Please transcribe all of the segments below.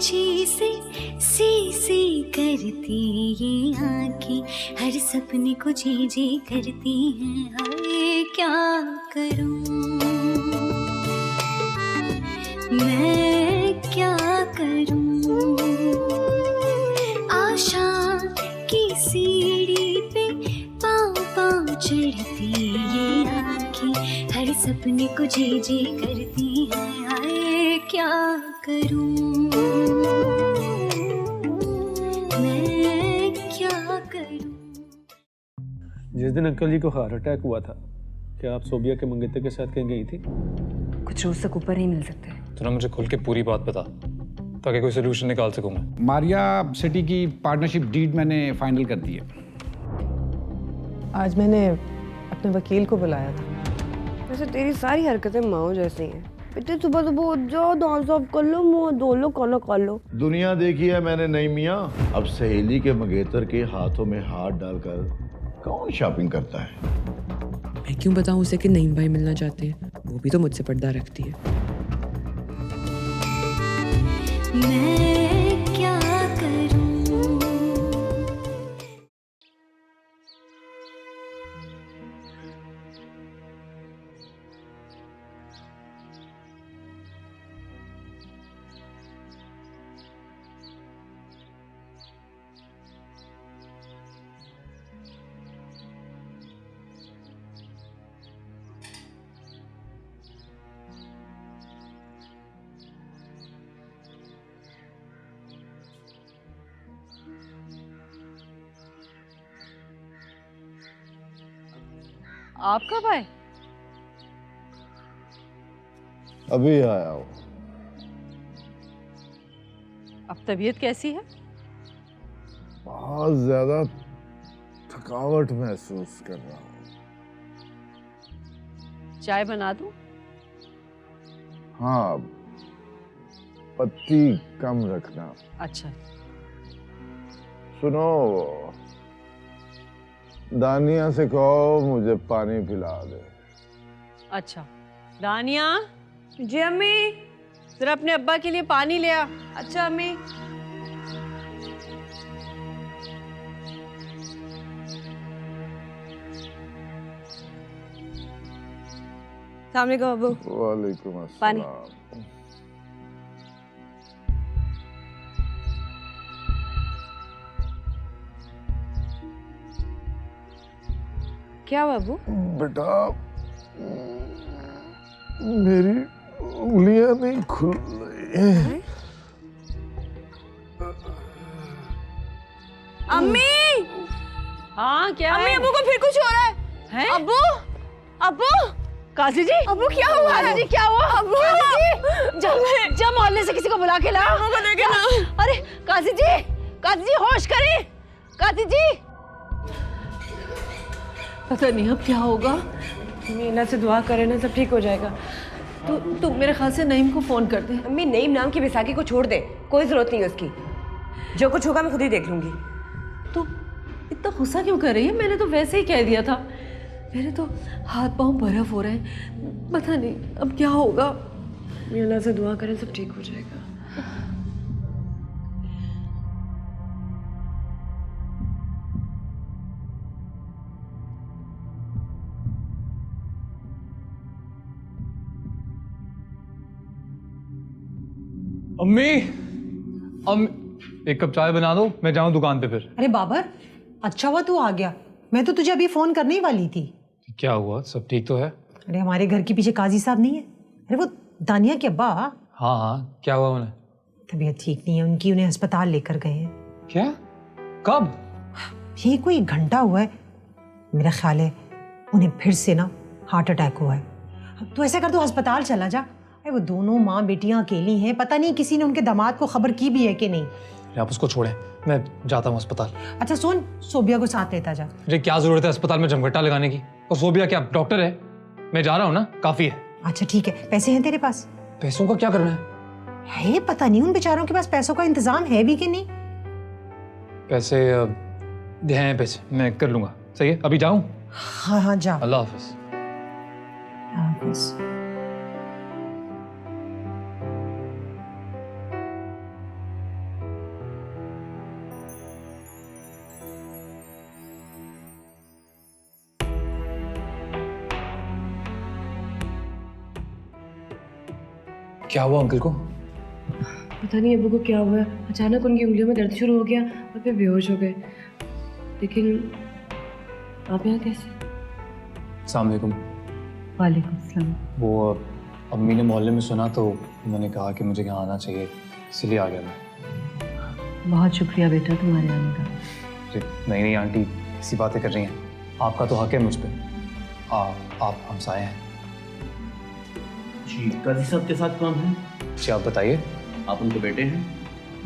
ऊंची से सी सी करती ये आंखें, हर सपने को जी जी करती हैं। हाय क्या करूं मैं, क्या करूं। आशा की सीढ़ी पे पाँव पाँव चढ़ती ये आंखें, हर सपने को जी जी करती हैं। हाय क्या करूं मैं, क्या करूं। जिस दिन अंकल जी को हार्ट अटैक हुआ था, क्या आप सोबिया के मंगेतर के साथ कहीं गई थी? कुछ रोज तक ऊपर नहीं मिल सकते। तो ना मुझे खुल के पूरी बात बता, ताकि कोई सोल्यूशन निकाल सकूं मैं। मारिया सिटी की पार्टनरशिप डीड मैंने फाइनल कर दी है। आज मैंने अपने वकील को बुलाया था। वैसे तेरी सारी हरकतें माओ जैसी हैं। इतने सुबह सुबह उठ जाओ, दांत साफ कर लो, मुंह धो लो, खाना खा लो। दुनिया देखी है मैंने नहीं मियाँ। अब सहेली के मंगेतर के हाथों में हाथ डालकर कौन शॉपिंग करता है? मैं क्यों बताऊं उसे कि नईम भाई मिलना चाहते हैं? वो भी तो मुझसे पर्दा रखती है। मैं क्या करूं। आप कब आए? अभी आया हूँ। अब तबीयत कैसी है? बहुत ज्यादा थकावट महसूस कर रहा हूँ। चाय बना दूं? हाँ, पत्ती कम रखना। अच्छा। सुनो, दानिया से कहो मुझे पानी पिला दे। अच्छा। दानिया। जी अम्मी। जरा अपने अब्बा के लिए पानी ले आ। अच्छा अम्मी। सामने को अब्बू। वालेकुम पानी। अस्सलाम। क्या हुआ अब्बू? बेटा, मेरी उंगलियां नहीं खुल रही हैं। अम्मी। हाँ क्या अम्मी, अब्बू को फिर कुछ हो रहा है? अब्बू, अब्बू, काजी जी, अब्बू क्या हुआ? काजी जी क्या हुआ? अब्बू जा मोहल्ले से किसी को बुला के ला। अब्बू को देखे ना। अरे काजी जी होश करें। काजी जी, पता नहीं अब क्या होगा। मीना से दुआ करे ना, सब ठीक हो जाएगा। तू मेरे ख्याल से नईम को फोन कर दे। अम्मी, नईम नाम की बैसाखी को छोड़ दे, कोई जरूरत नहीं है उसकी। जो कुछ होगा मैं खुद ही देख लूंगी। तो इतना गुस्सा क्यों कर रही है? मैंने तो वैसे ही कह दिया था। मेरे तो हाथ पांव बर्फ हो रहे हैं। पता नहीं अब क्या होगा। मीना से दुआ करें सब ठीक हो जाएगा। अम्मी, एक कप चाय बना दो, मैं जाऊं दुकान पे फिर। अरे बाबर, अच्छा हुआ तू आ गया। मैं तो तुझे अभी फोन करने ही वाली थी। क्या हुआ? सब ठीक तो है? अरे हमारे घर के पीछे काजी साहब नहीं है? अरे वो दानिया के अब्बा। हाँ हाँ, क्या हुआ उन्हें? तबीयत ठीक नहीं है उनकी, उन्हें अस्पताल लेकर गए हैं। क्या? कब? ये कोई 1 घंटा हुआ है। मेरा ख्याल है उन्हें फिर से ना हार्ट अटैक हुआ है। तो ऐसा कर, दो अस्पताल चला जा। अरे वो दोनों माँ बेटियां अकेली हैं, पता नहीं किसी ने उनके दामाद को खबर की भी है कि नहीं। आप उसको छोड़ें, मैं जाता हूँ अस्पताल। अच्छा सुन, सोबिया को साथ लेता जा। अरे क्या जरूरत है अस्पताल में जमघटा लगाने की? और सोबिया क्या डॉक्टर है? मैं जा रहा हूँ ना, काफी है। अच्छा ठीक है, पैसे हैं तेरे पास? पैसों का क्या करना है? पता नहीं उन बेचारों के पास पैसों का इंतजाम है भी कि नहीं। पैसे हैं, पैसे मैं कर लूंगा। सही है, अभी जाऊँ? हाँ हाँ जा। अल्लाह हाफिज। क्या हुआ अंकल को? पता नहीं अब्बू को क्या हुआ है, अचानक उनकी उंगलियों में दर्द शुरू हो गया और फिर बेहोश हो गए। लेकिन आप यहाँ कैसे? अस्सलाम वालेकुम। वालेकुम सलाम। वो अम्मी ने मोहल्ले में सुना तो उन्होंने कहा कि मुझे यहाँ आना चाहिए, इसलिए आ गया मैं। बहुत शुक्रिया बेटा तुम्हारे आने का। अरे नहीं नहीं आंटी, ऐसी बातें कर रही हैं, आपका तो हक है मुझ पर। आप हमसाए हैं। जी, काजी साहब के साथ कौन है? जी आप बताइए। आप उनके बेटे हैं?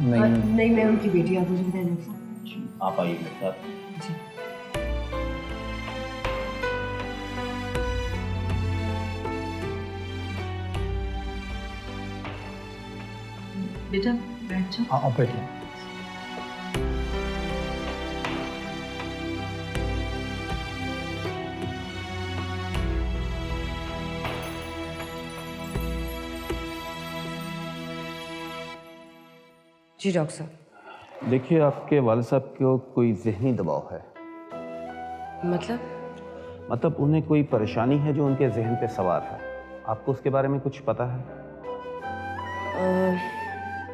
नहीं मैं उनकी बेटी। आप मुझे बताइए डॉक्टर साहब। जी, आप आइए मेरे साथ। जी। बेटा बैठ जाओ। हाँ आप बैठिए। जी डॉक्टर साहब। देखिए, आपके वालिद साहब को कोई जहनी दबाव है। मतलब उन्हें कोई परेशानी है जो उनके जहन पे सवार है। आपको उसके बारे में कुछ पता है?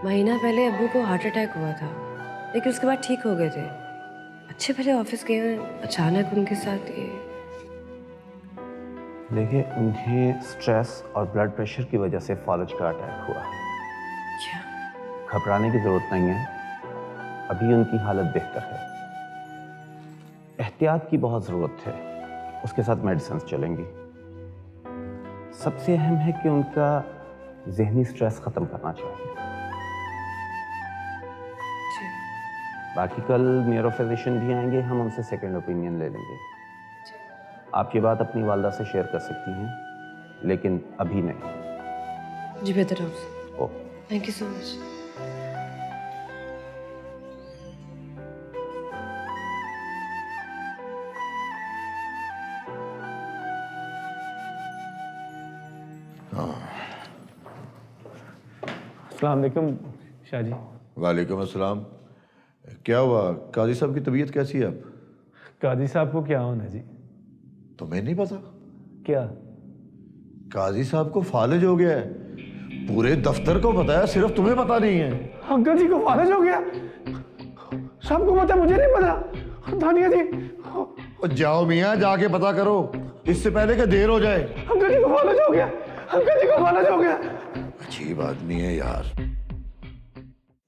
महीना पहले अब्बू को हार्ट अटैक हुआ था, लेकिन उसके बाद ठीक हो गए थे। अच्छे भले ऑफिस गए हैं, अचानक उनके साथ ये। देखिए, उन्हें स्ट्रेस और ब्लड प्रेशर की वजह से फॉलज का अटैक हुआ है। क्या? घबराने की ज़रूरत नहीं है, अभी उनकी हालत बेहतर है। एहतियात की बहुत ज़रूरत है, उसके साथ मेडिसिन चलेंगी। सबसे अहम है कि उनका जहनी स्ट्रेस ख़त्म करना चाहिए। बाकी कल न्यूरोफिजिशियन भी आएंगे, हम उनसे सेकंड ओपिनियन ले लेंगे। आप ये बात अपनी वालदा से शेयर कर सकती हैं, लेकिन अभी नहीं। जी बेहतर doctor. Oh, thank you so much. अस्सलाम वालेकुम शाह जी। वालेकुम अस्सलाम। क्या हुआ, काजी साहब की तबीयत कैसी है अब? काजी साहब को क्या होना जी? तुम्हें नहीं पता? क्या? काजी साहब को फालिज हो गया है। पूरे दफ्तर को पता है, सिर्फ तुम्हें पता नहीं है। अंकल जी को फालिज हो गया? सबको पता, मुझे नहीं पता। दानिया जी। और जाओ मियाँ, जाके पता करो, इससे पहले कि देर हो जाए। अंकल जी को फालिज हो गया। अंकल जी को फालिज हो गया। अजीब आदमी है यार।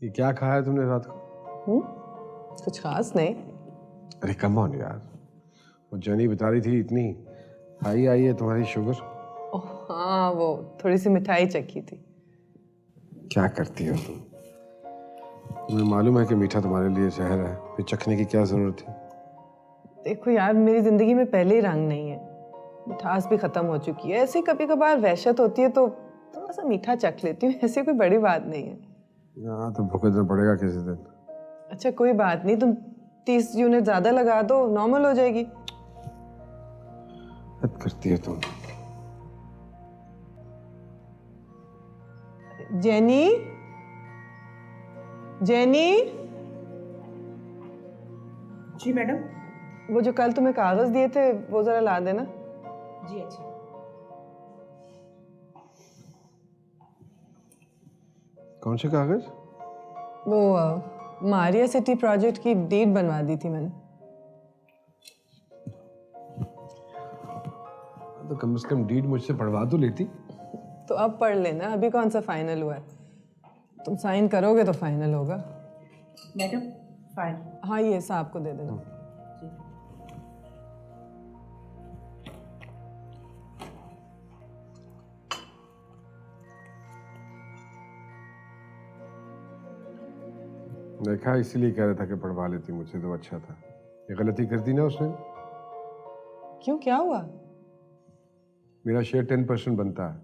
ये क्या खाया है तुमने रात को? कुछ खास नहीं। अरे कम ऑन यार, वो जनी बता रही थी इतनी हाई आई है तुम्हारी शुगर। ओह हाँ, वो थोड़ी सी मिठाई चखी थी। क्या करती हो तुम? तुम्हें मालूम है कि मीठा तुम्हारे लिए जहर है, फिर चखने की क्या जरूरत थी? देखो यार, मेरी जिंदगी में पहले ही रंग नहीं है, मिठास भी खत्म हो चुकी है। ऐसे कभी कभार वहशत होती है तो थोड़ा सा मीठा चख लेती हूँ, ऐसी कोई बड़ी बात नहीं है। हाँ तो भुगतना पड़ेगा किसी दिन। अच्छा कोई बात नहीं, तुम 30 यूनिट ज्यादा लगा दो, नॉर्मल हो जाएगी। हद करती है तुम। Jenny, Jenny. जी मैडम। वो जो कल तुम्हें कागज दिए थे वो जरा ला देना। जी अच्छा। कौन से कागज? वो मारिया सिटी प्रोजेक्ट की डीड बनवा दी थी मैंने। तो कम से कम डीड मुझसे पढ़वा तो लेती। तो अब पढ़ लेना, अभी कौन सा फाइनल हुआ है। तुम साइन करोगे तो फाइनल होगा। Madam file. हाँ ये साहब को दे देना। देखा, इसीलिए कह रहा था कि पढ़वा लेती मुझसे तो अच्छा था। ये गलती कर दी ना उसने। क्यों, क्या हुआ? मेरा शेयर 10% बनता है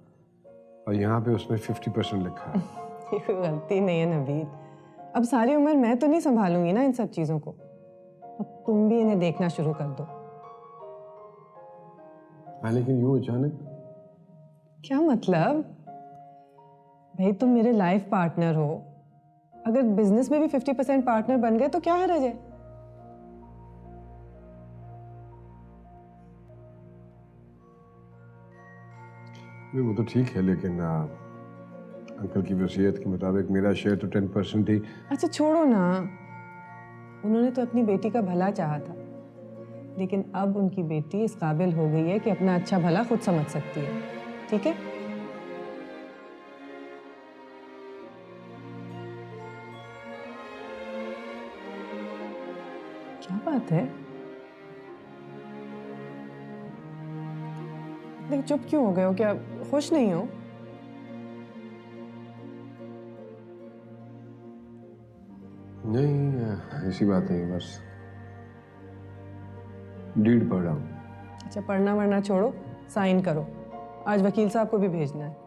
और यहाँ पे उसने 50% लिखा है। ये कोई गलती नहीं है नवीद। अब सारी उम्र मैं तो नहीं संभालूंगी ना इन सब चीजों को। अब तुम भी इन्हें देखना शुरू कर दो। हाँ लेकिन यूँ अचानक? क्या मतलब? भाई तुम मेरे लाइफ पार्टनर हो, अगर बिजनेस में भी 50% पार्टनर बन गए तो क्या हर्ज है? नहीं वो तो ठीक है, लेकिन अंकल की वसीयत के मुताबिक मेरा शेयर तो 10% ही। अच्छा छोड़ो ना, उन्होंने तो अपनी बेटी का भला चाहा था, लेकिन अब उनकी बेटी इस काबिल हो गई है कि अपना अच्छा भला खुद समझ सकती है। ठीक है? क्या बात है? लेकिन चुप क्यों हो गए हो? क्या खुश नहीं हो? नहीं, ऐसी बात नहीं, बस डीड पढ़ रहा हूँ। अच्छा पढ़ना वरना छोड़ो, साइन करो। आज वकील साहब को भी भेजना है।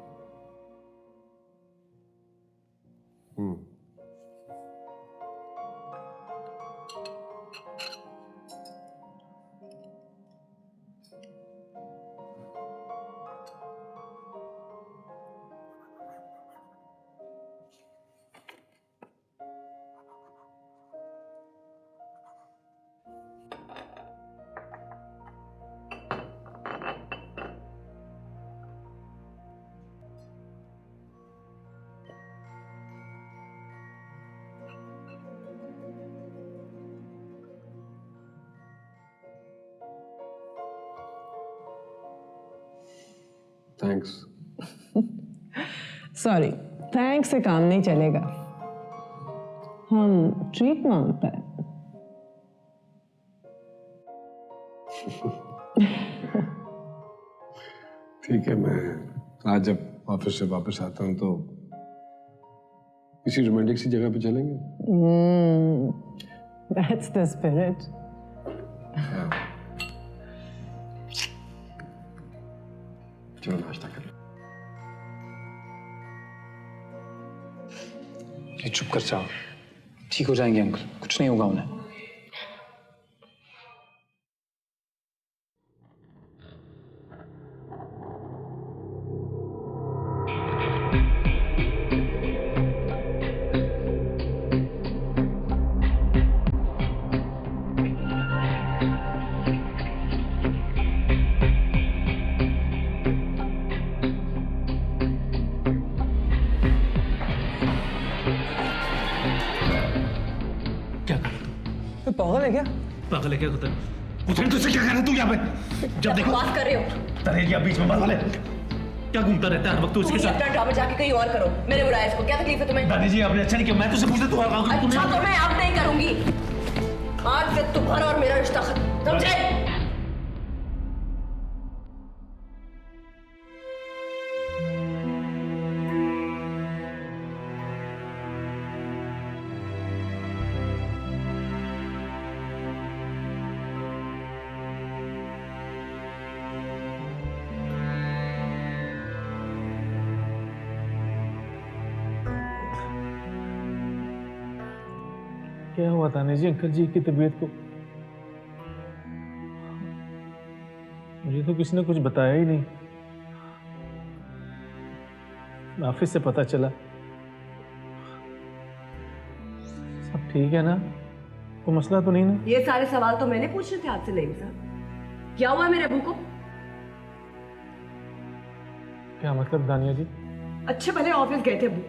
थैंक्स। सॉरी, थैंक्स से काम नहीं चलेगा, हम ट्रीट मांगता है। ठीक है, मैं आज जब ऑफिस से वापस आता हूँ तो किसी रोमांटिक सी जगह पे चलेंगे। That's the spirit. चलो नाश्ता कर लो। ये चुप कर जाओ, ठीक हो जाएंगे अंकल, कुछ नहीं होगा उन्हें। पागल है क्या? पागल है क्या कुतन? कुतन तुझसे क्या कह रहा है तू यहाँ पे? जब देखो बात कर रहे हो। तरेलिया बीच में पागल है। क्या घूमता रहता है हर वक्त उसके साथ? अपना ड्रामा जाके कहीं और करो, मैंने बुलाया इसको, क्या तकलीफ है तुम्हें? दादी जी आपने अच्छा नहीं किया, मैं तुझसे पूछता तू अच्छा तो मैं अब नहीं करूंगी, आज से तुम्हारा और मेरा रिश्ता खत्म, समझे? क्या हुआ ताने जी अंकल जी की तबीयत को? मुझे तो किसी ने कुछ बताया ही नहीं। ऑफिस से पता चला। सब ठीक है ना? कोई मसला तो नहीं ना? ये सारे सवाल तो मैंने पूछने थे आपसे नहीं साहब। क्या हुआ मेरे अबू को? क्या मतलब दानिया जी? अच्छे भले ऑफिस गए थे अबू,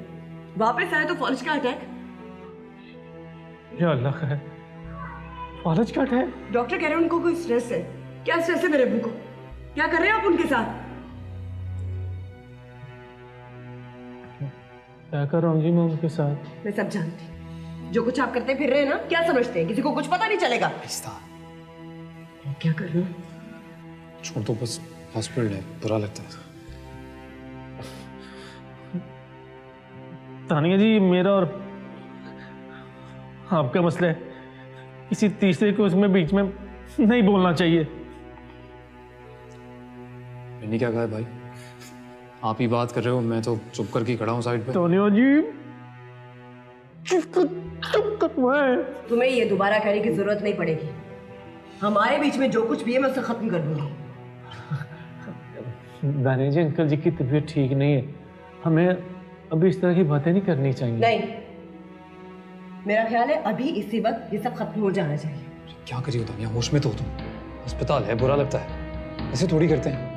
वापस आए तो फौज का अटैक। या अल्लाह का है, फौज का अटैक? डॉक्टर कह रहे हैं उनको कोई स्ट्रेस है। क्या स्ट्रेस है मेरे अबू को? क्या कर रहे हैं आप उनके साथ? क्या कर रहा हूँ जी मैं उनके साथ? मैं सब जानती हूँ। जो कुछ आप करते फिर रहे हैं ना, क्या समझते हैं किसी को कुछ पता नहीं चलेगा? क्या कर रहे हो? छोड़ दो बस, हॉस्पिटल है, बुरा लगता है। तानिया जी मेरा और आपका मसला है, किसी तीसरे को उसमें बीच में नहीं बोलना चाहिए। मैंने क्या कहा है भाई? आप ही बात कर रहे हो, मैं तो चुप करके खड़ा हूँ साइड पे। तानिया जी चुप कर। तुम्हें ये दोबारा कहने की जरूरत नहीं पड़ेगी। हमारे बीच में जो कुछ भी है मैं उसे खत्म कर दूंगी। दानिया जी अंकल जी की तबीयत ठीक नहीं है, हमें अभी इस तरह की बातें नहीं करनी चाहिए। नहीं, मेरा ख्याल है अभी इसी वक्त ये सब खत्म हो जाना चाहिए। क्या करिए दानिया, होश में तो हो तुम। अस्पताल है, बुरा लगता है, ऐसे थोड़ी करते हैं।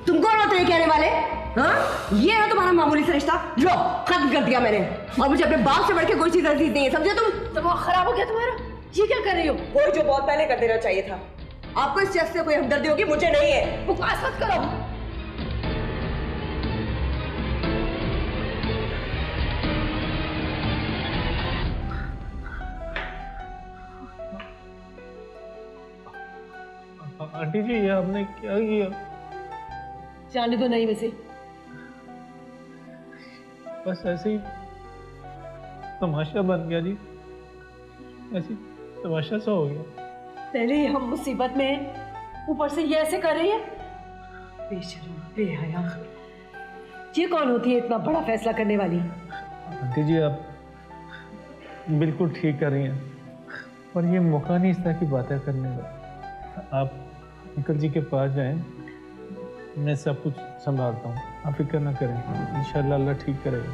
तुम कौन होते ये कहने वाले? हाँ, ये है तुम्हारा मामूली सा रिश्ता, लो खत्म कर दिया मैंने। और मुझे अपने बाप से बढ़ के कोई चीज अजीज नहीं है, समझे तुम? दिमाग खराब हो गया तुम्हारा? ये क्या कर रही हो? वो जो बहुत पहले कर देना चाहिए था। आपको इस शख्स से कोई हमदर्दी होगी, मुझे नहीं है। बकवास मत करो। आंटी जी ये आपने क्या किया? जाने दो नहीं वैसे। बस ऐसे ही तमाशा बन गया जी, ऐसे तमाशा सा हो गया। पहले ही हम मुसीबत में हैं, ऊपर से ये ऐसे कर रही है। बेशर्म, बेहया। ये कौन होती है इतना बड़ा फैसला करने वाली? आंटी जी आप बिल्कुल ठीक कर रही हैं, और ये मौका नहीं इस तरह की बातें करने का। आप अंकल जी के पास जाएं, मैं सब कुछ संभालता हूँ, आप फिक्र ना करें, इंशाल्लाह अल्लाह ठीक करेगा।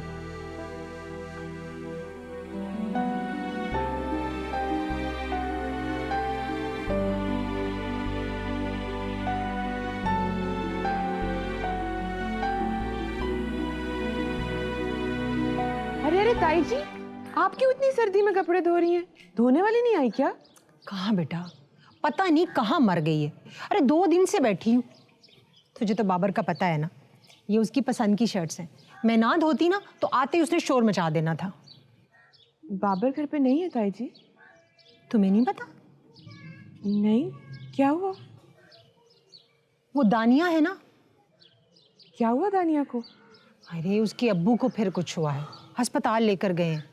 अरे अरे ताई जी, आप क्यों इतनी सर्दी में कपड़े धो रही हैं? धोने वाली नहीं आई क्या? कहाँ बेटा, पता नहीं कहाँ मर गई है। अरे 2 दिन से बैठी हूँ। तुझे तो बाबर का पता है ना, ये उसकी पसंद की शर्ट्स हैं। मैं ना धोती ना तो आते ही उसने शोर मचा देना था। बाबर घर पे नहीं है ताई जी? तुम्हें नहीं पता? नहीं, क्या हुआ? वो दानिया है ना। क्या हुआ दानिया को? अरे उसके अब्बू को फिर कुछ हुआ है, अस्पताल लेकर गए हैं।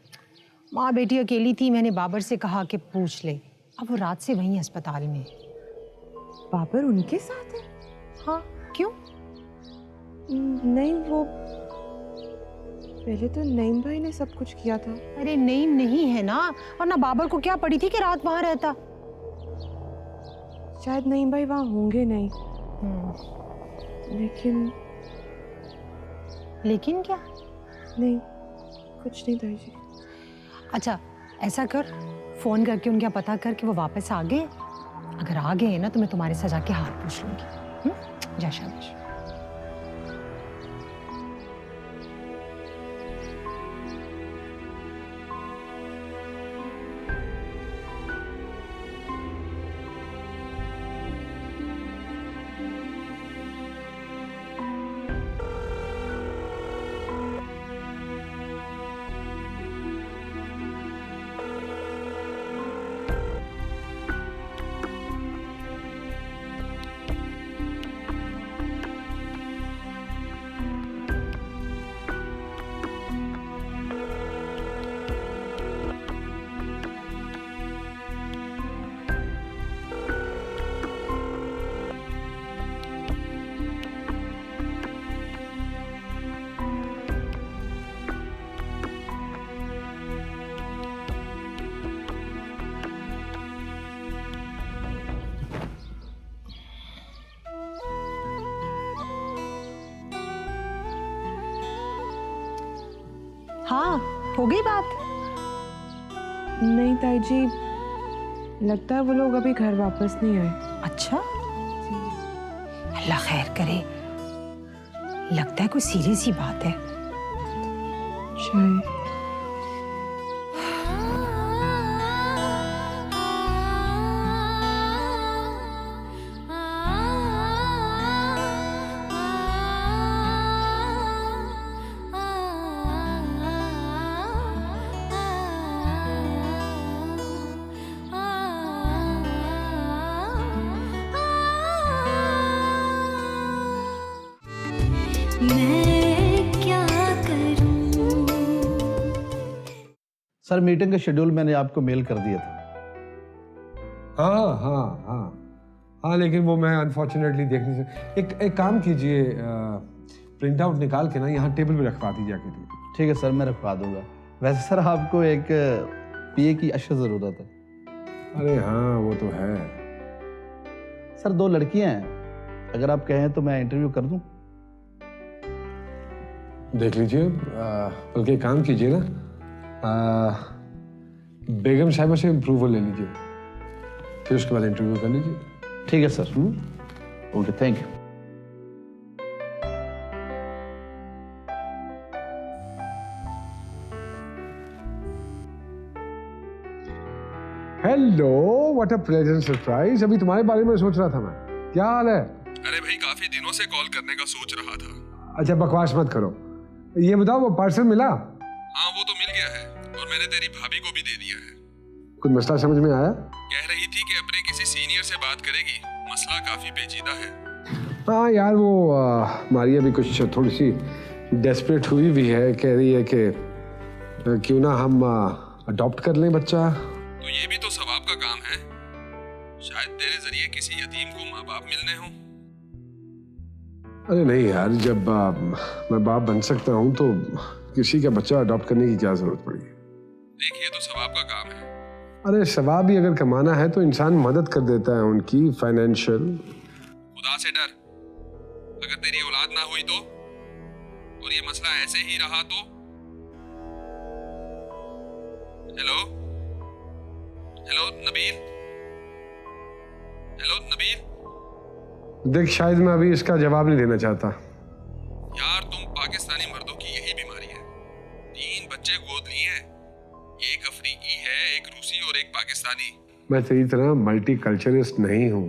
माँ बेटी अकेली थी, मैंने बाबर से कहा कि पूछ ले। अब वो रात से वहीं अस्पताल में। बाबर उनके साथ है? हाँ, क्यों? नहीं, वो पहले तो नईम भाई ने सब कुछ किया था। अरे नईम नहीं है ना, वरना बाबर को क्या पड़ी थी कि रात वहां रहता। शायद नईम भाई वहां होंगे नहीं। लेकिन क्या? नहीं, कुछ नहीं ताई जी। अच्छा ऐसा कर, फोन करके उनका पता कर कि वो वापस आ गए। अगर आ गए ना तो मैं तुम्हारे साथ जाके हाल पूछ लूंगी। जा शाबाश। हाँ, हो गई बात? नहीं ताई जी, लगता है वो लोग अभी घर वापस नहीं आए। अच्छा, अल्लाह खैर करे। लगता है कोई सीरियस ही बात है। शायद। सर मीटिंग का शेड्यूल मैंने आपको मेल कर दिया था। हाँ हाँ हाँ हाँ, लेकिन वो मैं अनफॉर्चुनेटली देख नहीं सकता। एक काम कीजिए, प्रिंट आउट निकाल के ना यहाँ टेबल पे रखवा दीजिए आके। ठीक है सर, मैं रखवा दूंगा। वैसे सर आपको एक पीए की अशद ज़रूरत है। अरे हाँ वो तो है सर। 2 लड़कियां हैं, अगर आप कहें तो मैं इंटरव्यू कर दूं। देख लीजिए, बल्कि एक काम कीजिए ना, बेगम साहिबा से अप्रूवल ले लीजिए, फिर उसके बाद इंटरव्यू कर लीजिए। ठीक है sir. Okay, thank you. Hello, what a pleasant surprise. अभी तुम्हारे बारे में सोच रहा था मैं। क्या हाल है? अरे भाई, काफी दिनों से कॉल करने का सोच रहा था। अच्छा, बकवास मत करो। ये बताओ, वो पार्सल मिला? हाँ, वो तो मिल गया है और मैंने तेरी भाभी को भी दे दिया है। कुछ मसला समझ में आया? कह रही थी कि अपने किसी सीनियर से बात करेगी, मसला काफी पेचीदा है। हाँ यार, वो मारिया भी कुछ थोड़ी सी डेस्परेट हुई भी है। कह रही है कि क्यों ना हम अडॉप्ट कर लें बच्चा। तो ये भी तो सवाब का काम है। शायद तेरे जरिए किसी यतीम को माँ बाप मिलने हो। अरे नहीं यार, जब मैं बाप बन सकता हूँ तो किसी का बच्चा अडॉप्ट करने की क्या जरूरत पड़ी। देखिए, तो सवाब का काम है। अरे सवाब भी अगर कमाना है तो इंसान मदद कर देता है उनकी, फाइनेंशियल। खुदा से डर, अगर तेरी औलाद ना हुई तो, और ये मसला ऐसे ही रहा तो। Hello hello Nabeel, hello Nabeel. देख, शायद मैं अभी इसका जवाब नहीं देना चाहता। यार, तुम पाकिस्तानी मर्दों की यही बीमारी है। 3 बच्चे गोद लिए हैं, एक अफ्रीकी है, एक रूसी और एक पाकिस्तानी। मैं तेरी तरह मल्टी कल्चरिस्ट नहीं हूँ,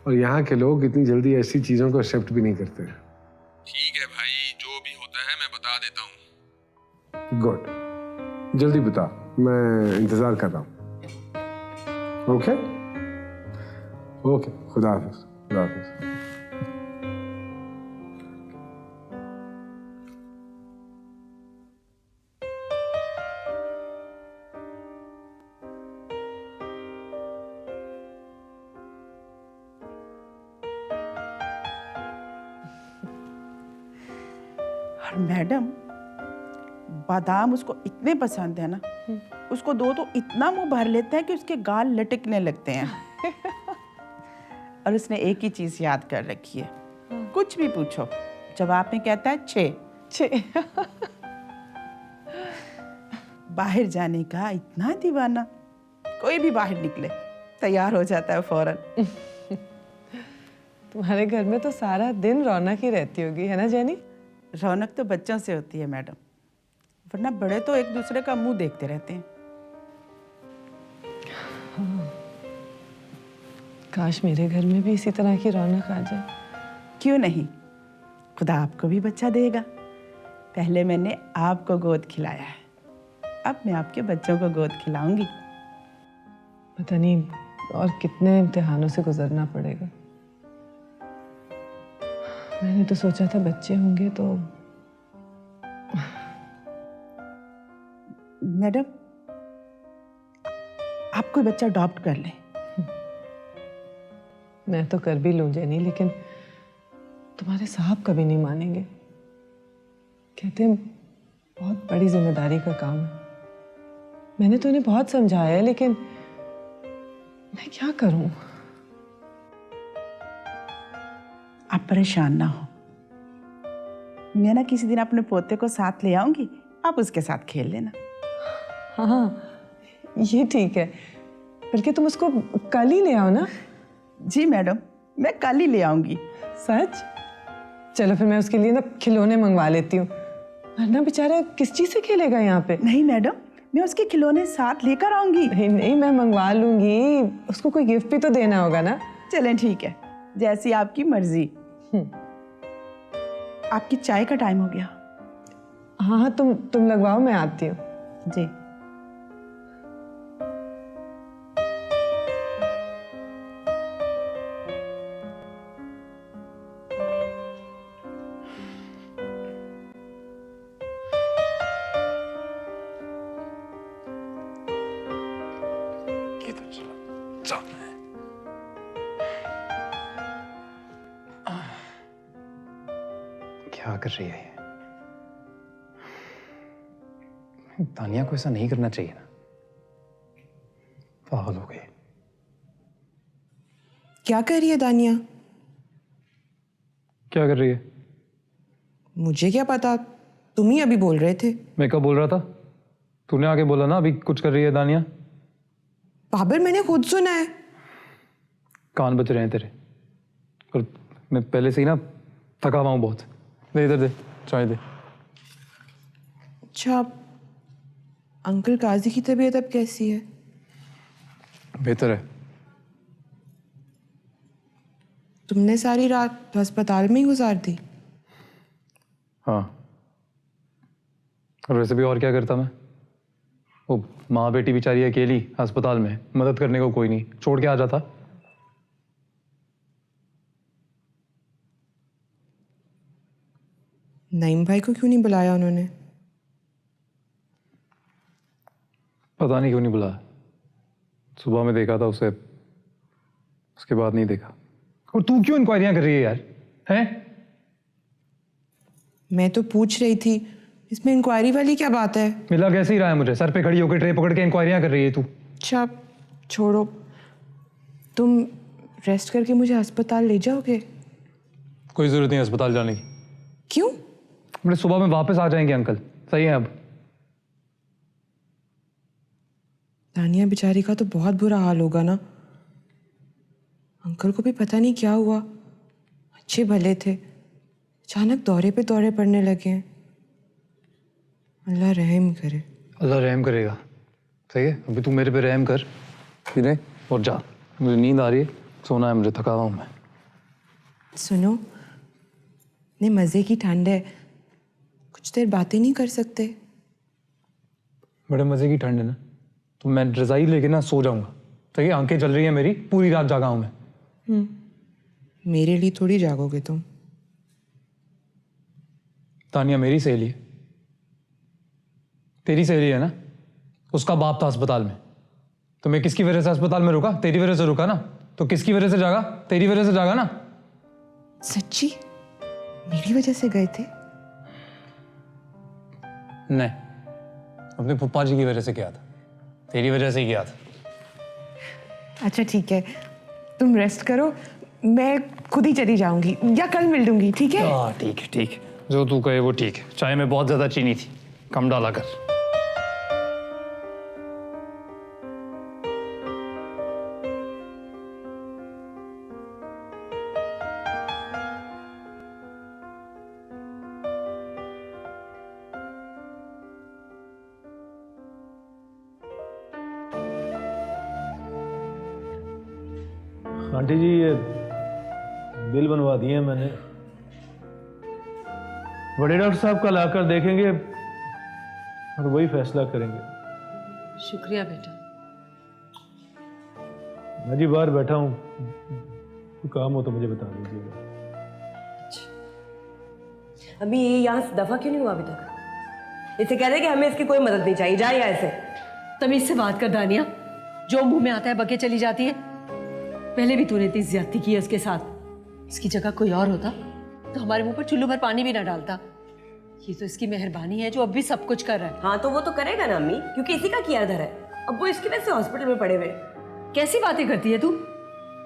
और यहाँ के लोग इतनी जल्दी ऐसी चीजों को एक्सेप्ट भी नहीं करते। ठीक है भाई, जो भी होता है मैं बता देता हूँ। गुड, जल्दी बता, मैं इंतजार कर रहा हूँ। ओके ओके, खुदा हाफिज, खुदा हाफिज। और मैडम, बादाम उसको इतने पसंद है ना, उसको दो तो इतना मुंह भर लेता है कि उसके गाल लटकने लगते हैं। और उसने एक ही चीज याद कर रखी है, कुछ भी पूछो जवाब में कहता है 6। बाहर जाने का इतना दीवाना, कोई भी बाहर निकले तैयार हो जाता है फौरन। तुम्हारे घर में तो सारा दिन रौनक ही रहती होगी, है ना जेनी? रौनक तो बच्चों से होती है मैडम, वरना बड़े तो एक दूसरे का मुंह देखते रहते हैं। हाँ। काश मेरे घर में भी इसी तरह की रौनक आ जाए। क्यों नहीं, खुदा आपको भी बच्चा देगा। पहले मैंने आपको गोद खिलाया है, अब मैं आपके बच्चों को गोद खिलाऊंगी। पता नहीं और कितने इम्तिहानों से गुजरना पड़ेगा। मैंने तो सोचा था बच्चे होंगे तो। मैडम, आप कोई बच्चा अडॉप्ट कर लें। मैं तो कर भी लूं जेनी, लेकिन तुम्हारे साहब कभी नहीं मानेंगे। कहते हैं बहुत बड़ी जिम्मेदारी का काम है। मैंने तो उन्हें बहुत समझाया है, लेकिन मैं क्या करूं? आप परेशान ना हो, मैं ना किसी दिन अपने पोते को साथ ले आऊंगी, आप उसके साथ खेल लेना। हाँ, ये ठीक है, बल्कि तुम उसको कल ही ले आओ ना। जी मैडम, मैं कल ही ले आऊंगी। सच? चलो फिर मैं उसके लिए ना खिलौने मंगवा लेती हूँ, वरना बेचारा किस चीज से खेलेगा यहाँ पे। नहीं मैडम, मैं उसके खिलौने साथ लेकर आऊंगी। नहीं नहीं, मैं मंगवा लूंगी, उसको कोई गिफ्ट भी तो देना होगा ना। चलें ठीक है, जैसी आपकी मर्जी। आपकी चाय का टाइम हो गया। हाँ हाँ, तुम लगवाओ, मैं आती हूँ। जी। क्या कर रही है ये? तानिया को ऐसा नहीं करना चाहिए ना, पागल हो गई। क्या कर रही है दानिया? क्या कर रही है? मुझे क्या पता, तुम ही अभी बोल रहे थे। मैं कब बोल रहा था? तूने आके बोला ना अभी कुछ कर रही है दानिया। बाबर, मैंने खुद सुना है। कान बच रहे हैं तेरे, और मैं पहले से ही ना थका हुआ हूँ बहुत। दे इधर, दे चाय दे। अच्छा, अंकल काजी की तबीयत अब कैसी है? बेहतर है। तुमने सारी रात अस्पताल में ही गुजार दी? हाँ, और वैसे भी और क्या करता मैं? वो माँ बेटी बेचारी अकेली अस्पताल में, मदद करने को कोई नहीं, छोड़ के आ जाता। नईम भाई को क्यों नहीं बुलाया उन्होंने? पता नहीं क्यों नहीं बुलाया। सुबह में देखा था उसे, उसके बाद नहीं देखा। और तू क्यों इंक्वायरियां कर रही है यार? हैं? मैं तो पूछ रही थी, इसमें इंक्वायरी वाली क्या बात है? मिला कैसे ही रहा है मुझे, सर पे खड़ी होकर ट्रे पकड़ के इंक्वायरियां कर रही है तू। अच्छा छोड़ो, तुम रेस्ट करके मुझे अस्पताल ले जाओगे? कोई जरूरत नहीं अस्पताल जाने की। क्यों? बड़े सुबह में वापस आ जाएंगे अंकल, सही है। अब तानिया बेचारी का तो बहुत बुरा हाल होगा ना। अंकल को भी पता नहीं क्या हुआ, अच्छे भले थे, अचानक दौरे पे दौरे पड़ने लगे हैं। अल्लाह रहम करे। अल्लाह रहम करेगा, सही है। अभी तू मेरे पे रहम कर, फिर और जा, मुझे नींद आ रही है, सोना है मुझे, थका हुआ हूँ मैं। सुनो, इतने मज़े की ठंड है, कुछ देर बातें नहीं कर सकते? बड़े मज़े की ठंड है ना, तो मैं रज़ाई लेके ना सो जाऊंगा, सही है। आंखें चल रही है मेरी, पूरी रात जागा हूँ मैं। मेरे लिए थोड़ी जागोगे तुम। तानिया मेरी सहेली है, तेरी सहेली है ना। उसका बाप था अस्पताल में, तो मैं किसकी वजह से अस्पताल में रुका? तेरी वजह से रुका ना। तो किसकी वजह से जागा? तेरी वजह से जागा ना। सच्ची मेरी वजह से गए थे? नहीं, अपने पप्पा जी की वजह से किया था, तेरी वजह से ही किया था। अच्छा ठीक है, तुम रेस्ट करो, मैं खुद ही चली जाऊंगी या कल मिल लूंगी, ठीक है? हाँ ठीक है, ठीक है, जो तू कहे वो ठीक है। चाय में बहुत ज्यादा चीनी थी, कम डाला कर। आंटी जी, ये बिल बनवा दिए हैं मैंने। बड़े डॉक्टर साहब कल आकर देखेंगे और वही फैसला करेंगे। शुक्रिया बेटा। मैं जी बाहर बैठा हूँ, कोई काम हो तो मुझे बता दीजिएगा। अभी ये यहाँ से दफा क्यों नहीं हुआ अभी तक? इसे कह दे कि हमें इसकी कोई मदद नहीं चाहिए, जाए यहाँ से। तमीज से बात कर दानिया, जो मुंह में आता है बके चली जाती है। पहले भी तूने इतनी ज्यादती की है उसके साथ, इसकी जगह कोई और होता तो हमारे मुंह पर चुल्लू भर पानी भी ना डालता। ये तो इसकी मेहरबानी है जो अब भी सब कुछ कर रहा है। हाँ तो वो तो करेगा ना अम्मी, क्योंकि इसी का किया धर है। अब वो इसकी वजह से हॉस्पिटल में पड़े हुए। कैसी बातें करती है तू?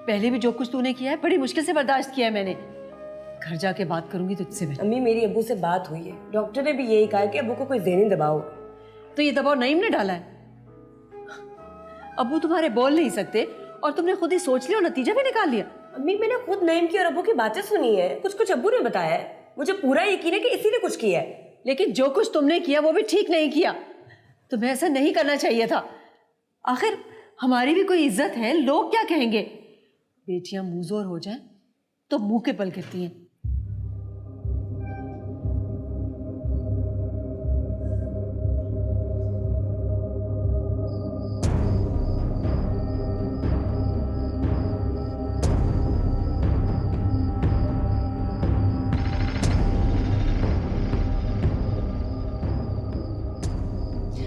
पहले भी जो कुछ तूने किया है बड़ी मुश्किल से बर्दाश्त किया है मैंने। घर जाके बात करूंगी तुझसे मैं। अम्मी मेरी अब्बू से बात हुई है, डॉक्टर ने भी यही कहा है कि अब्बू को कोई ज़हनी दबाव। तो ये दबाव नईम ने डाला है? अब्बू तुम्हारे बोल नहीं सकते और तुमने खुद ही सोच लिया और नतीजा भी निकाल लिया। अम्मी मैंने खुद नईम की और अब्बू की बातें सुनी है, कुछ कुछ अब्बू ने बताया है। मुझे पूरा यकीन है कि इसी ने कुछ किया है। लेकिन जो कुछ तुमने किया वो भी ठीक नहीं किया। तुम्हें ऐसा नहीं करना चाहिए था। आखिर हमारी भी कोई इज्जत है, लोग क्या कहेंगे? बेटियां मुंहजोर हो जाएं तो मुंह के बल गिरती हैं।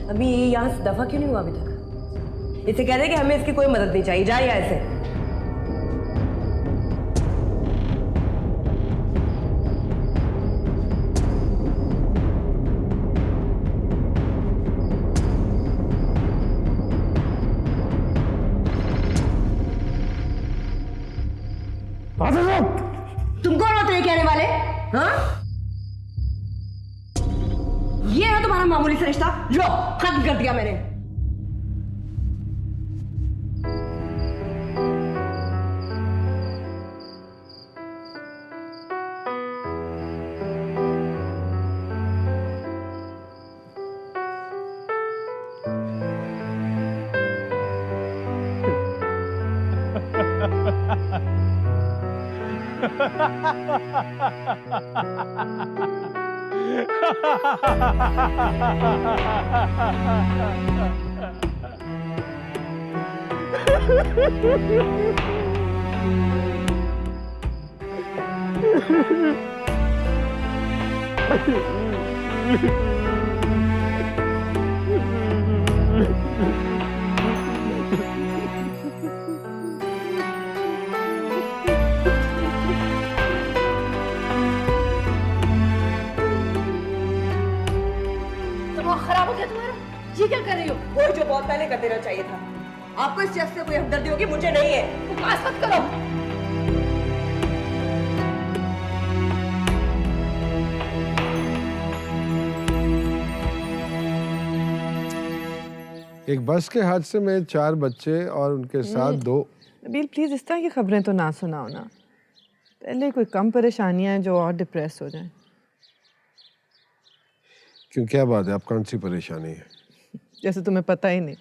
अभी ये यहाँ से दफा क्यों नहीं हुआ अभी तक? इसे कह दे कि हमें इसकी कोई मदद नहीं चाहिए, जाए यहाँ से। तुम कौन होते हैं कहने वाले? हाँ? ये है तुम्हारा मामूली सा रिश्ता? लो खत्म कर दिया मैंने। दिमाग खराब हो गया तुम्हारा? ये क्या कर रही हो? वो जो बहुत पहले कर देना चाहिए था। आपको इस चीज से कोई हमदर्दी होगी, मुझे नहीं है। बकवास मत करो। एक बस के हादसे में 4 बच्चे और उनके साथ 2। नबील प्लीज इस तरह की खबरें तो ना सुनाओ ना। पहले कोई कम परेशानियां हैं जो और डिप्रेस हो जाएं। क्यों, क्या बात है? आप कौन सी परेशानी है? जैसे तुम्हें पता ही नहीं,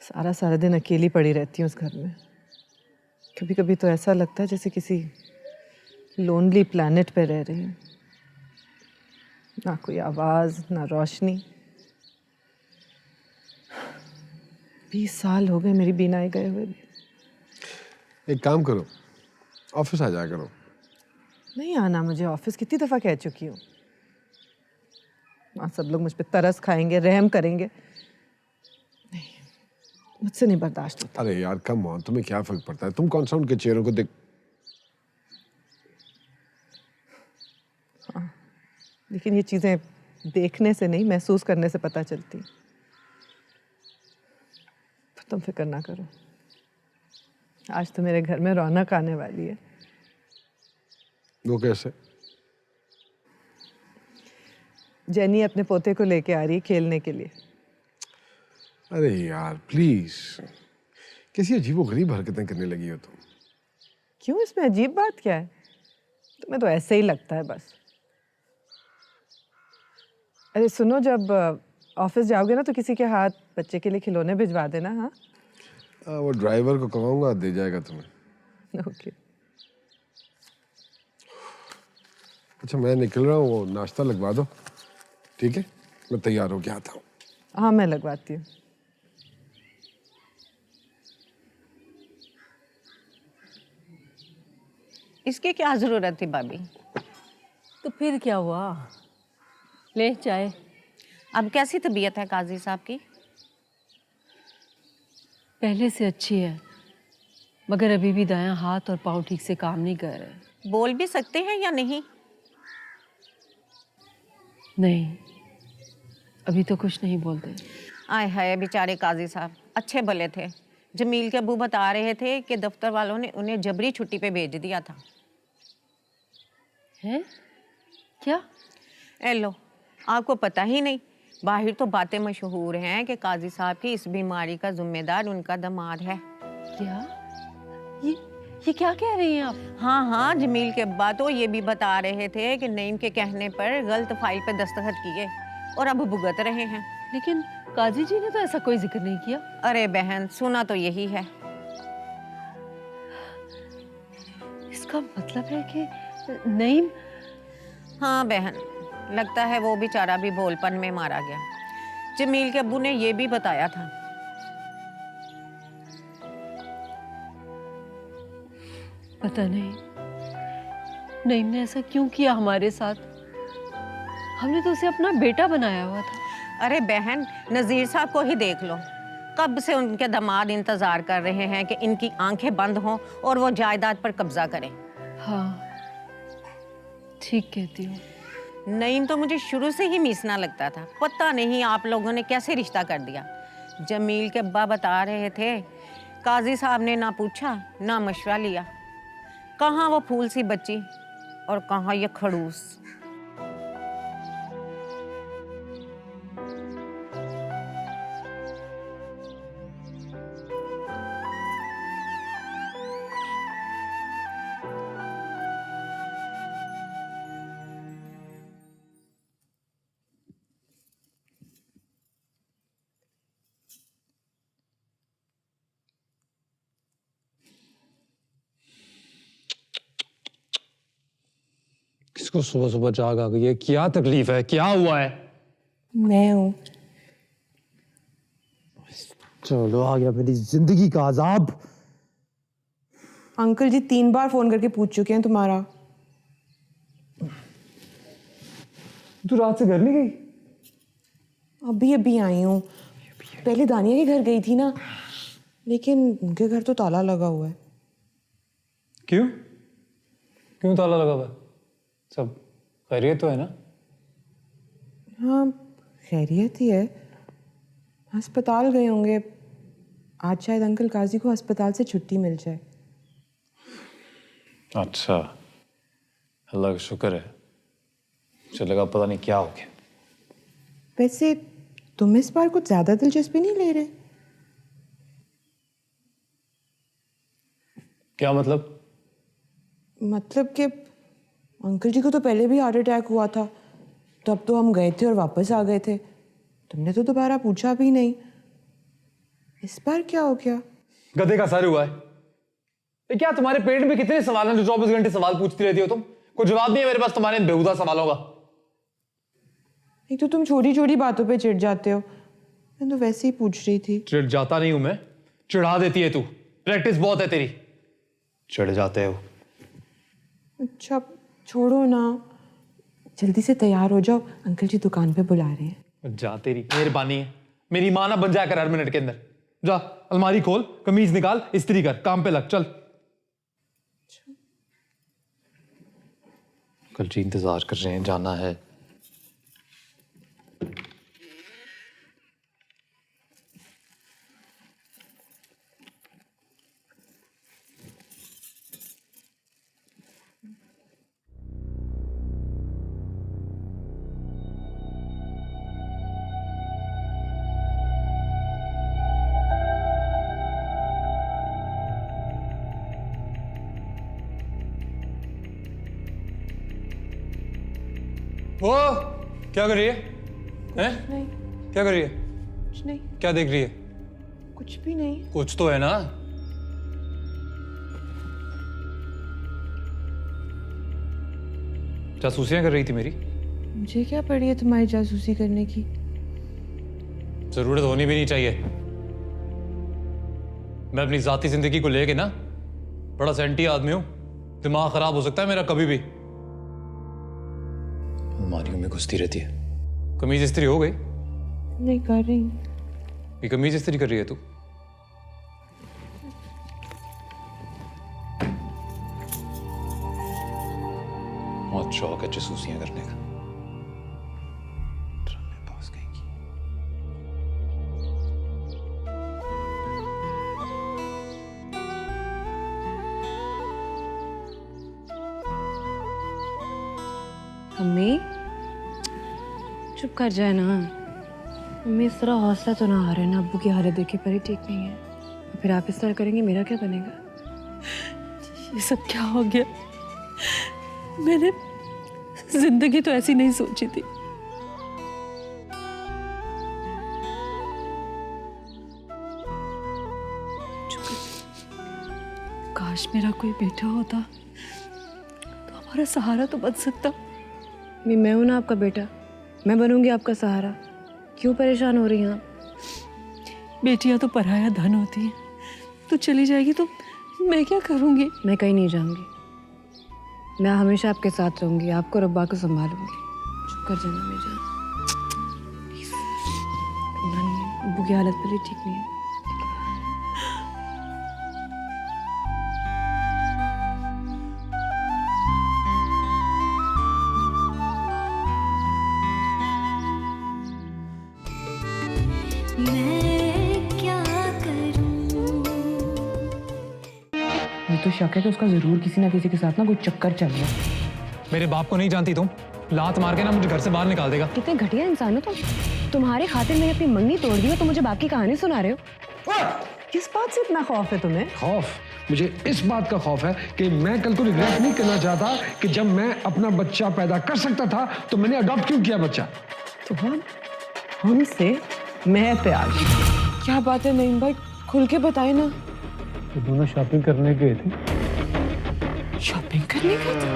सारा सारा दिन अकेली पड़ी रहती हूँ उस घर में। कभी कभी तो ऐसा लगता है जैसे किसी लोनली प्लैनेट पे रह रही हूँ। ना कोई आवाज, ना रोशनी। 20 साल हो गए मेरी बीनाई गए हुए भी। एक काम करो, ऑफिस आ जाया करो। नहीं आना मुझे ऑफिस, कितनी दफा कह चुकी हूँ। वहाँ सब लोग मुझ पे तरस खाएंगे, रहम करेंगे। नहीं, मुझसे नहीं बर्दाश्त होता। अरे यार कम ऑन, तुम्हें क्या फर्क पड़ता है? तुम कौन सा उनके चेहरों को देख। हाँ, लेकिन ये चीजें देखने से नहीं, महसूस करने से पता चलती। तो तुम फिक्र ना करो, आज तो मेरे घर में रौनक आने वाली है। वो कैसे? जेनी अपने पोते को लेके आ रही है खेलने के लिए। अरे यार प्लीज, कैसी अजीबोगरीब हरकतें करने लगी हो तुम। क्यों, इसमें अजीब बात क्या है? तुम्हें तो ऐसे ही लगता है बस। अरे सुनो, जब ऑफिस जाओगे ना तो किसी के हाथ बच्चे के लिए खिलौने भिजवा देना। हाँ वो ड्राइवर को कहूँगा, दे जाएगा तुम्हें। ओके। अच्छा मैं निकल रहा हूँ, वो नाश्ता लगवा दो, ठीक है? मैं तैयार होके आता हूँ। हाँ मैं लगवाती हूँ। इसकी क्या जरूरत थी भाभी? तो फिर क्या हुआ? ले चाय। अब कैसी तबीयत है काजी साहब की? पहले से अच्छी है, मगर अभी भी दायां हाथ और पाँव ठीक से काम नहीं कर रहे। बोल भी सकते हैं या नहीं? नहीं, अभी तो कुछ नहीं बोलते। आय हाय बेचारे काजी साहब, अच्छे भले थे। जमील के अब्बू बता रहे थे कि दफ्तर वालों ने उन्हें जबरी छुट्टी पे भेज दिया था। हैं? क्या? ए लो, आपको पता ही नहीं। बाहर तो बातें मशहूर हैं कि काजी साहब की इस बीमारी का जिम्मेदार उनका दामाद है। क्या? ये क्या कह रही हैं आप? हाँ हाँ, जमील के अब्बा तो ये भी बता रहे थे कि नईम के कहने पर गलत फाइल पे दस्तखत किए और अब भुगत रहे हैं। लेकिन काजी जी ने तो ऐसा कोई जिक्र नहीं किया। अरे बहन, सुना तो यही है। इसका मतलब है कि नईम। हाँ बहन, लगता है वो बेचारा भी भोलपन में मारा गया। जमील के अब्बू ने ये भी बताया था। पता नहीं नईम ने ऐसा क्यों किया हमारे साथ। हमने तो उसे अपना बेटा बनाया हुआ था। अरे बहन, नजीर साहब को ही देख लो। कब से उनके दामाद इंतजार कर रहे हैं कि इनकी आंखें बंद हों और वो जायदाद पर कब्जा करें। हाँ ठीक कहती हो। नईम तो मुझे शुरू से ही मीसना लगता था। पता नहीं आप लोगों ने कैसे रिश्ता कर दिया। जमील के अब्बा बता रहे थे, काजी साहब ने ना पूछा ना मशवरा लिया। कहाँ वो फूल सी बच्ची और कहाँ ये खड़ूस। इसको सुबह सुबह जाग आ गई है, क्या तकलीफ है, क्या हुआ है? मैं हूँ। चलो आ गया मेरी जिंदगी का अजाब। अंकल जी 3 बार फोन करके पूछ चुके हैं तुम्हारा। तू रात से घर नहीं गई? अभी अभी आई हूँ। पहले दानिया के घर गई थी ना, लेकिन उनके घर तो ताला लगा हुआ है। क्यों? क्यों ताला लगा हुआ है? सब खैरियत तो है ना? हाँ खैरियत ही है। अस्पताल गए होंगे आज, शायद अंकल काजी को अस्पताल से छुट्टी मिल जाए। अच्छा, अल्लाह का शुक्र है। चलेगा, पता नहीं क्या हो गया। वैसे तुम इस बार कुछ ज्यादा दिलचस्पी नहीं ले रहे? क्या मतलब? मतलब कि अंकल जी को तो पहले भी हार्ट अटैक हुआ था, तब तो हम गए थे और वापस आ गए थे। तुमने तो दोबारा पूछा भी नहीं। इस बार क्या हो गया? गधे का सर हुआ है। ये क्या तुम्हारे पेट में कितने सवाल हैं जो 24 घंटे सवाल पूछती रहती हो तुम? कोई जवाब नहीं है मेरे पास तुम्हारे इन बेहुदा सवालों का। एक तो तुम छोटी छोटी बातों पे चिढ़ जाते हो। मैं तो वैसे ही पूछ रही थी। चिढ़ जाता नहीं हूं मैं, चिढ़ा देती है तू। प्रैक्टिस बहुत है तेरी, चिढ़ जाते हो। अच्छा छोड़ो ना, जल्दी से तैयार हो जाओ, अंकल जी दुकान पे बुला रहे हैं। जा, तेरी मेहरबानी है। मेरी माँ ना बन जाया कर हर मिनट के अंदर। जा अलमारी खोल, कमीज निकाल, इस्त्री कर, काम पे लग, चल। कल जी इंतजार कर रहे हैं, जाना है। वो क्या कर रही है? हैं? नहीं क्या कर रही है? कुछ नहीं। क्या देख रही है? कुछ भी नहीं। कुछ तो है ना। जासूसियां कर रही थी मेरी। मुझे क्या पड़ी है तुम्हारी जासूसी करने की? जरूरत होनी भी नहीं चाहिए। मैं अपनी जाती जिंदगी को लेके ना बड़ा सेंटी आदमी हूं। दिमाग खराब हो सकता है मेरा कभी भी। अलमारियों में घुसती रहती है। कमीज इस्त्री हो गई? नहीं कर रही। ये कमीज इस्त्री कर रही है तू? बहुत शौक है जासूसियां करने का। ड्रामेबाज कहीं की। मम्मी चुप कर जाए ना। मम्मी इस तरह हौसला तो ना आ रहा है ना, अब्बू की हालत देखी पर ही ठीक नहीं है। फिर आप इस तरह करेंगे मेरा क्या बनेगा? ये सब क्या हो गया? मैंने जिंदगी तो ऐसी नहीं सोची थी। काश मेरा कोई बेटा होता तो हमारा सहारा तो बन सकता। मैं हूं ना आपका बेटा, मैं बनूंगी आपका सहारा। क्यों परेशान हो रही हैं आप? बेटियां तो पराया धन होती हैं। तो चली जाएगी तो मैं क्या करूंगी? मैं कहीं नहीं जाऊंगी, मैं हमेशा आपके साथ रहूंगी, आपको रब्बा को संभालूंगी। चुप कर जाना मेरी जान। अब्बू की हालत पहले ठीक नहीं है। मुझे तो शक है कि उसका जरूर किसी ना किसी के साथ ना कोई चक्कर चल रहा है। मेरे बाप को नहीं जानती तुम? लात मार के ना मुझे घर से बाहर निकाल देगा। कितने घटिया इंसान हो तुम। तुम्हारे खातिर मैंने अपनी मंगनी तोड़ दी है तो मुझे बाकी कहानी सुना रहे हो। किस बात से इतना खौफ है तुम्हें? खौफ? मुझे इस बात का खौफ है कि मैं कल को रिग्रेट नहीं करना चाहता कि जब मैं अपना बच्चा पैदा कर सकता था तो मैंने अडॉप्ट क्यों किया बच्चा। तो हमसे मैं तैयार। क्या बात है नईम भाई, खुल के बताए ना। तो दोनों शॉपिंग करने गए थे। शॉपिंग करने गए थे?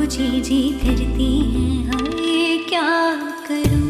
को जी जी करती हैं, हाय क्या करूं।